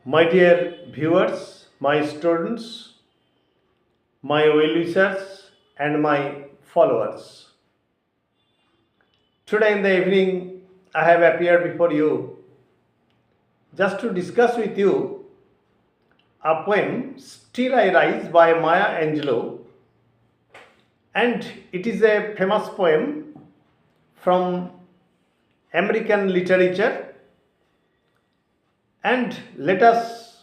My dear viewers, my students, my well wishers, and my followers. Today in the evening, I have appeared before you just to discuss with you a poem, Stillirise by Maya Angelou, and it is a famous poem from American literature. And let us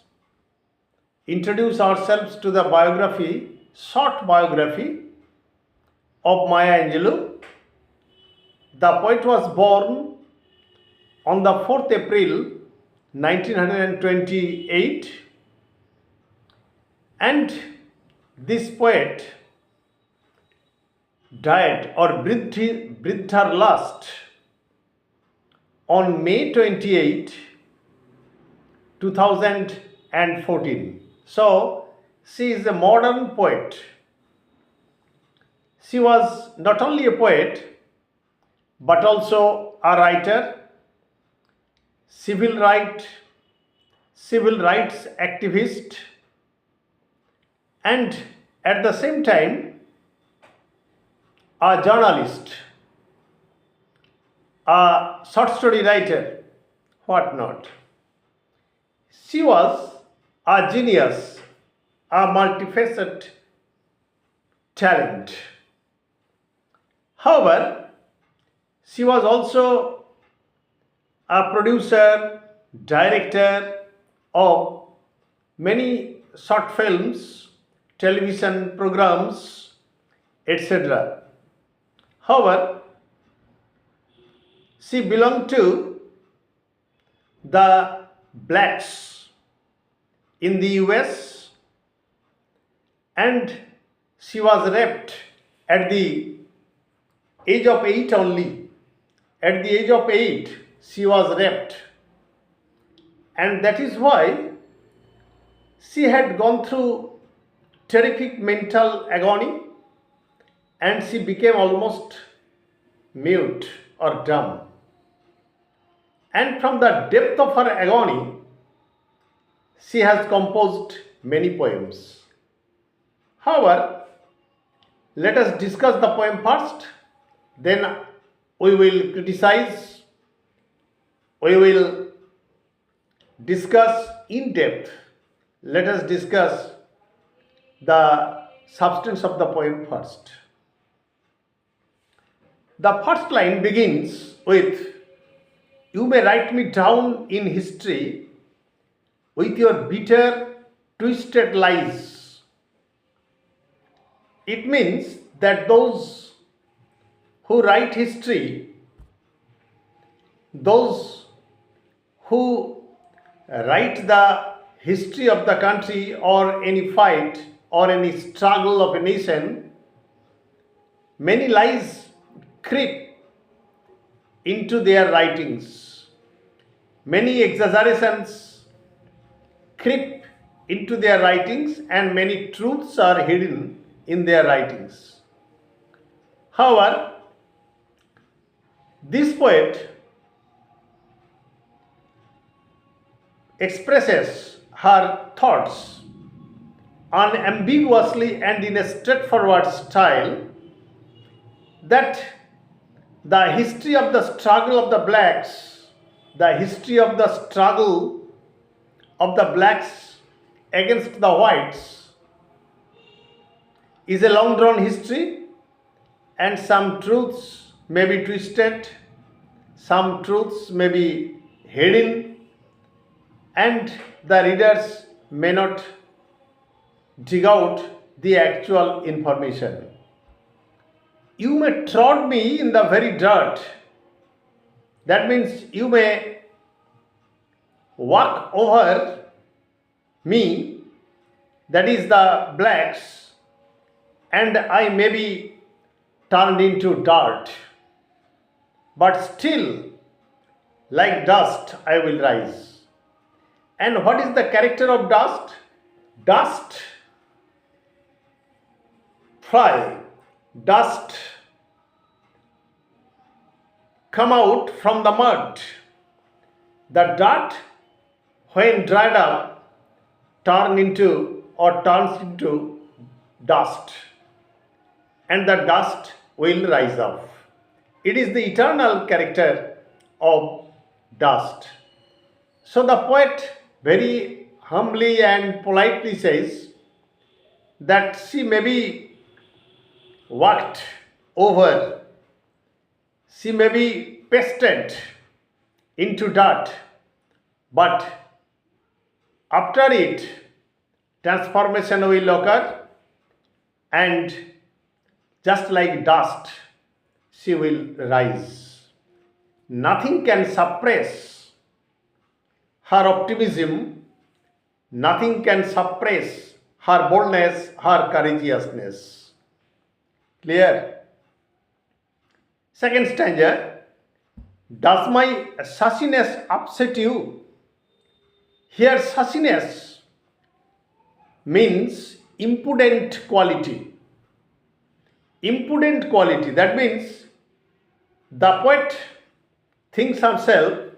introduce ourselves to the short biography of Maya Angelou. The poet was born on the 4th April 1928, and this poet died or breathed her last on May 28, 2014. So she is a modern poet. She was not only a poet but also a writer, civil rights activist, and at the same time a journalist, a short story writer, whatnot. She was a genius, a multifaceted talent. However, she was also a producer, director of many short films, television programs, etc. However, she belonged to the blacks in the US, and she was raped at the age of 8 only. At the age of 8, she was raped, and that is why she had gone through terrific mental agony, and she became almost mute or dumb. And from the depth of her agony, she has composed many poems. However, let us discuss the poem first, then we will criticize, we will discuss in depth. Let us discuss the substance of the poem first. The first line begins with, "You may write me down in history with your bitter, twisted lies." It means that those who write history, those who write the history of the country or any fight or any struggle of a nation, many lies creep into their writings. Many exaggerations creep into their writings, and many truths are hidden in their writings. However, this poet expresses her thoughts unambiguously and in a straightforward style, that the history of the struggle of the blacks, the history of the struggle of the blacks against the whites is a long drawn history, and some truths may be twisted, some truths may be hidden, and the readers may not dig out the actual information. You may trod me in the very dirt. That means you may walk over me, that is the blacks, and I may be turned into dirt. But still, like dust, I will rise. And what is the character of dust? Dust fly, dust come out from the mud. The dirt when dried up, turns into dust, and the dust will rise up. It is the eternal character of dust. So the poet very humbly and politely says that she may be worked over, she may be pasted into dirt, but after it, transformation will occur, and just like dust, she will rise. Nothing can suppress her optimism, nothing can suppress her boldness, her courageousness. Clear? Second stanza. Does my sassiness upset you? Here, sassiness means impudent quality. Impudent quality, that means the poet thinks herself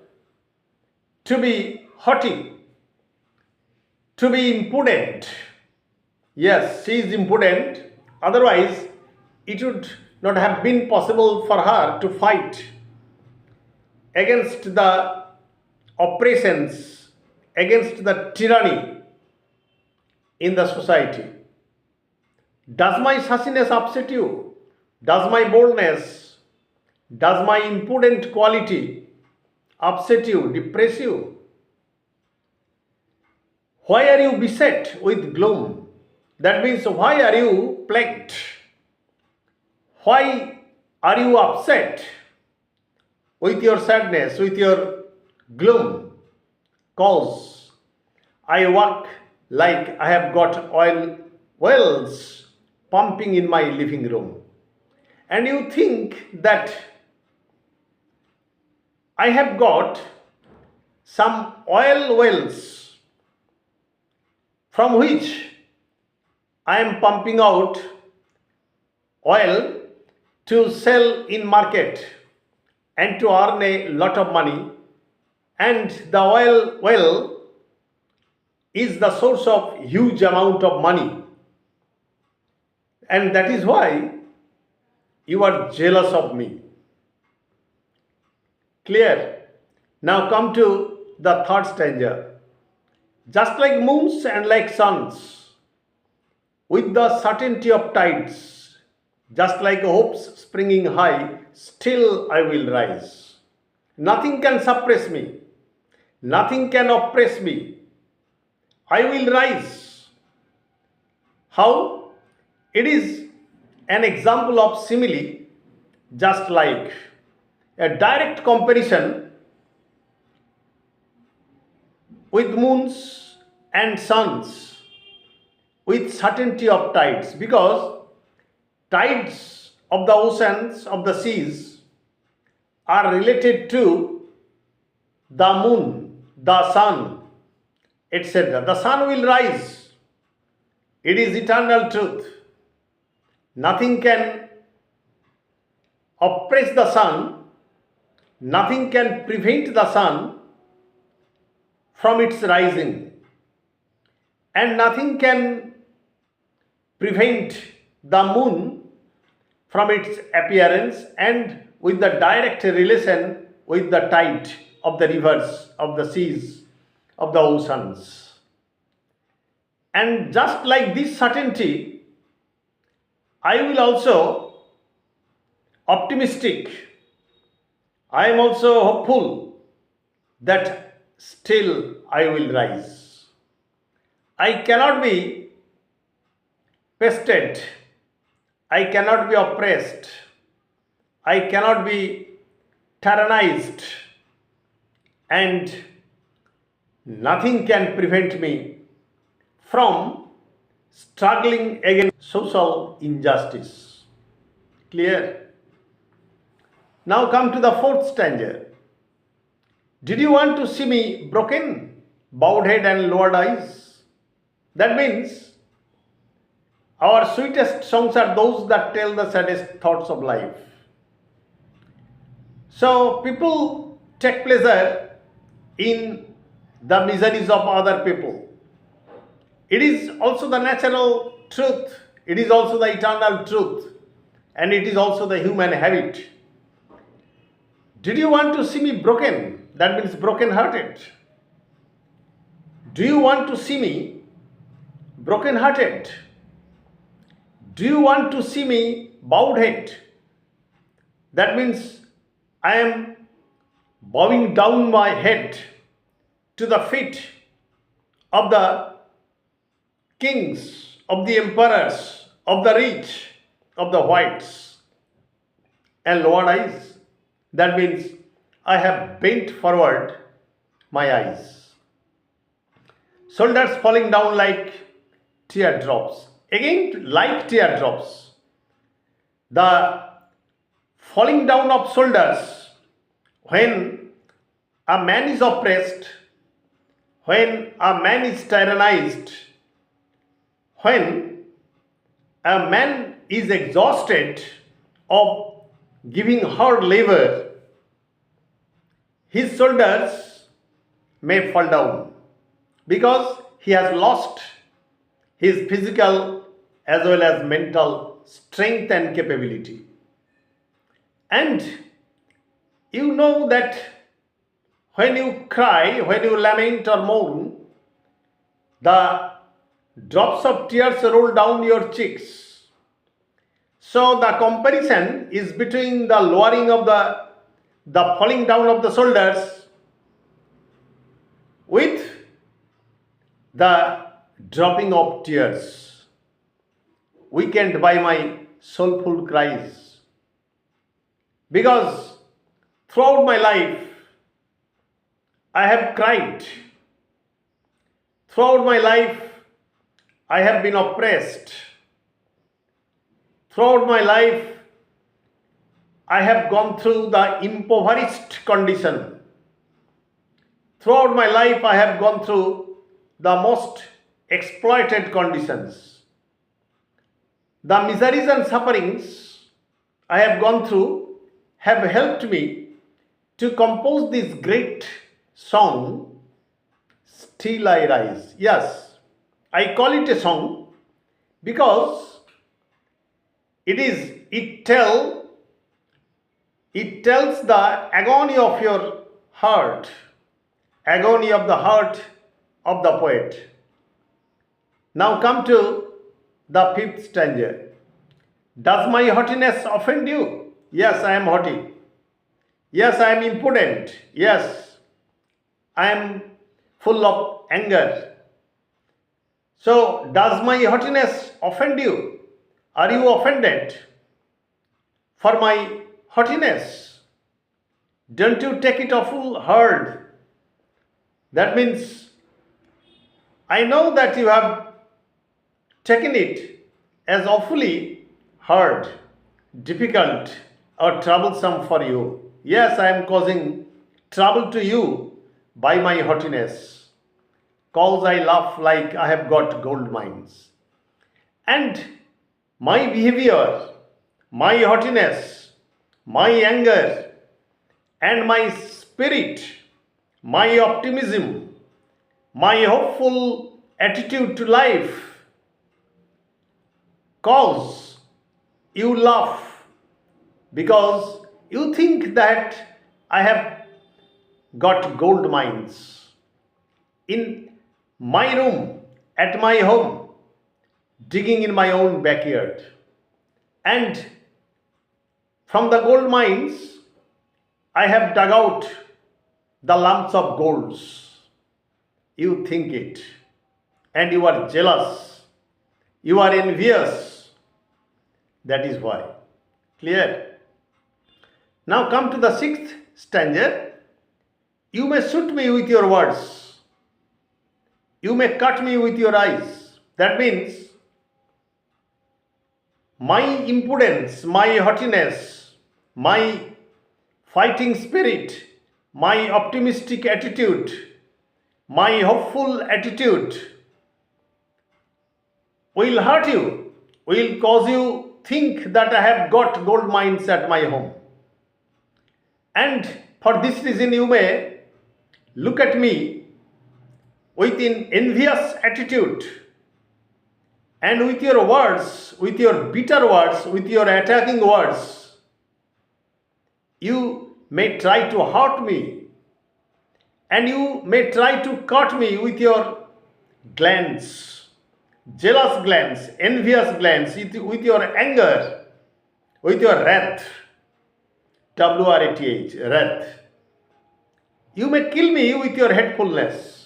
to be haughty, to be impudent. Yes, she is impudent, otherwise, it would not have been possible for her to fight against the oppressions, against the tyranny in the society. Does my sassiness upset you? Does my boldness, does my impudent quality upset you, depress you? Why are you beset with gloom? That means, why are you plagued? Why are you upset with your sadness, with your gloom? Cause I walk like I have got oil wells pumping in my living room. And you think that I have got some oil wells from which I am pumping out oil to sell in market and to earn a lot of money, and the oil well is the source of huge amount of money, and that is why you are jealous of me. Clear? Now come to the third stanza. Just like moons and like suns, with the certainty of tides, just like hopes springing high, still I will rise. Nothing can suppress me, nothing can oppress me. I will rise. How? It is an example of simile, just like a direct comparison with moons and suns, with certainty of tides, because tides of the oceans, of the seas, are related to the moon, the sun, etc. The sun will rise. It is eternal truth. Nothing can oppress the sun, nothing can prevent the sun from its rising, and nothing can prevent the moon from its appearance, and with the direct relation with the tide of the rivers, of the seas, of the oceans. And just like this certainty, I will also optimistic, I am also hopeful that still I will rise. I cannot be pested, I cannot be oppressed, I cannot be tyrannized, and nothing can prevent me from struggling against social injustice. Clear? Now come to the fourth stanza. Did you want to see me broken, bowed head and lowered eyes? That means our sweetest songs are those that tell the saddest thoughts of life. So people take pleasure in the miseries of other people. It is also the natural truth, it is also the eternal truth, and it is also the human habit. Did you want to see me broken? That means broken hearted. Do you want to see me broken hearted? Do you want to see me bowed head? That means I am bowing down my head to the feet of the kings, of the emperors, of the rich, of the whites, and lowered eyes. That means I have bent forward my eyes. Shoulders falling down like teardrops. Again, like teardrops. The falling down of shoulders when a man is oppressed, when a man is tyrannized, when a man is exhausted of giving hard labor, his shoulders may fall down because he has lost his physical as well as mental strength and capability. And you know that when you cry, when you lament or mourn, the drops of tears roll down your cheeks. So the comparison is between the lowering of the falling down of the shoulders with the dropping of tears, weakened by my soulful cries. Because throughout my life, I have cried. Throughout my life, I have been oppressed. Throughout my life, I have gone through the impoverished condition. Throughout my life, I have gone through the most exploited conditions. The miseries and sufferings I have gone through have helped me to compose this great song, Stillirise. Yes, I call it a song because it tells the agony of your heart, agony of the heart of the poet. Now come to the fifth stanza. Does my haughtiness offend you? Yes, I am haughty. Yes, I am impudent. Yes, I am full of anger. So, does my haughtiness offend you? Are you offended for my haughtiness? Don't you take it awful hard? That means I know that you have taken it as awfully hard, difficult, or troublesome for you. Yes, I am causing trouble to you by my haughtiness, cause I laugh like I have got gold mines. And my behavior, my haughtiness, my anger, and my spirit, my optimism, my hopeful attitude to life cause you laugh because you think that I have got gold mines in my room, at my home, digging in my own backyard. And from the gold mines, I have dug out the lumps of golds. You think it, and you are jealous, you are envious. That is why. Clear? Now come to the sixth stanza. You may shoot me with your words. You may cut me with your eyes. That means my impudence, my haughtiness, my fighting spirit, my optimistic attitude, my hopeful attitude will hurt you, will cause you think that I have got gold mines at my home. And for this reason you may look at me with an envious attitude, and with your words, with your bitter words, with your attacking words, you may try to hurt me, and you may try to cut me with your glance, jealous glance, envious glance, with your anger, with your wrath, W-R-A-T-H, wrath. You may kill me with your hatefulness,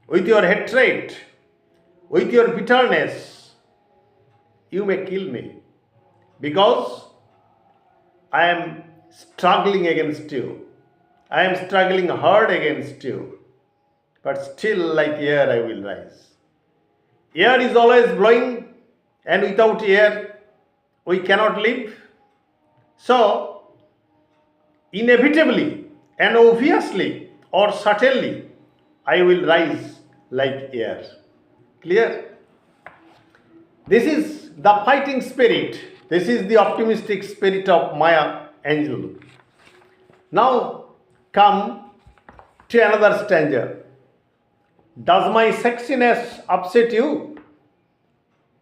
with your hatred, with your bitterness. You may kill me because I am struggling against you. I am struggling hard against you. But still, like air, I will rise. Air is always blowing, and without air, we cannot live. So, inevitably and obviously or certainly, I will rise like air. Clear? This is the fighting spirit. This is the optimistic spirit of Maya Angelou. Now come to another stanza. Does my sexiness upset you?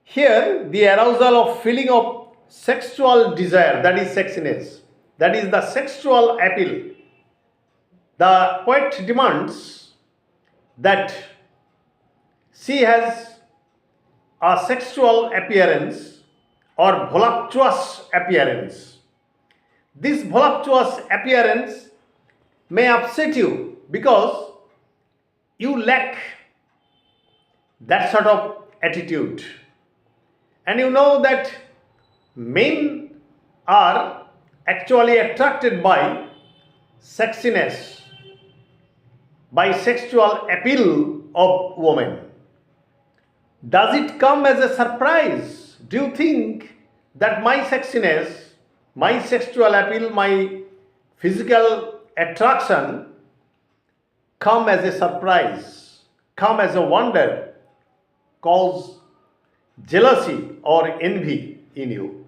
Here, the arousal of feeling of sexual desire, that is sexiness, that is the sexual appeal. The poet demands that she has a sexual appearance or voluptuous appearance. This voluptuous appearance may upset you because you lack that sort of attitude. And you know that men are actually attracted by sexiness, by sexual appeal of women. Does it come as a surprise? Do you think that my sexiness, my sexual appeal, my physical attraction come as a surprise, come as a wonder, cause jealousy or envy in you?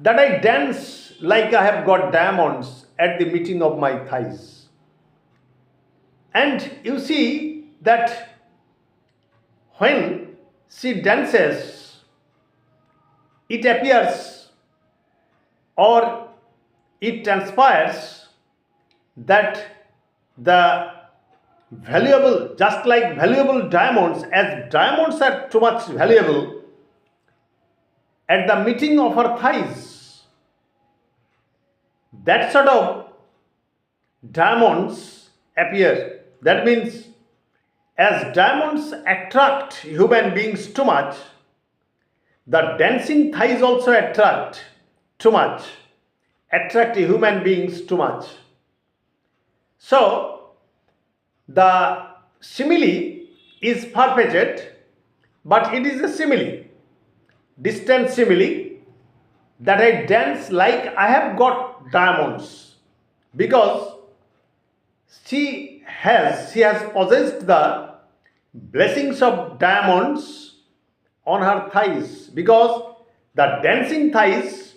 That I dance like I have got diamonds at the meeting of my thighs. And you see that when she dances, it appears or it transpires that the valuable, just like valuable diamonds, as diamonds are too much valuable, at the meeting of her thighs, that sort of diamonds appear. That means, as diamonds attract human beings too much, the dancing thighs also attract too much, attract human beings too much. So, the simile is far-fetched, but it is a simile, distant simile, that I dance like I have got diamonds, because she has possessed the blessings of diamonds on her thighs, because the dancing thighs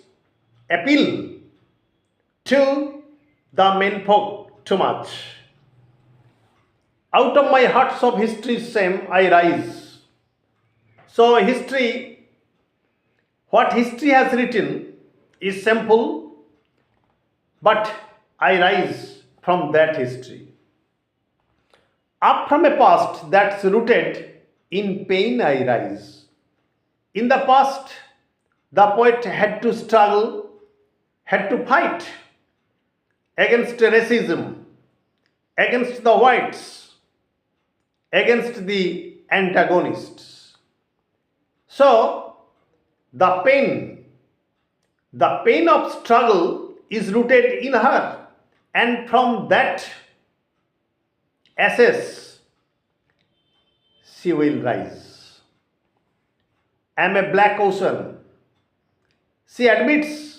appeal to the menfolk too much. Out of my hearts of history's shame I rise. So history, what history has written is simple, but I rise from that history. Up from a past that's rooted in pain I rise. In the past, the poet had to struggle, had to fight against racism, against the whites, against the antagonists. So, the pain of struggle is rooted in her, and from that ashes she will rise. I am a black ocean. She admits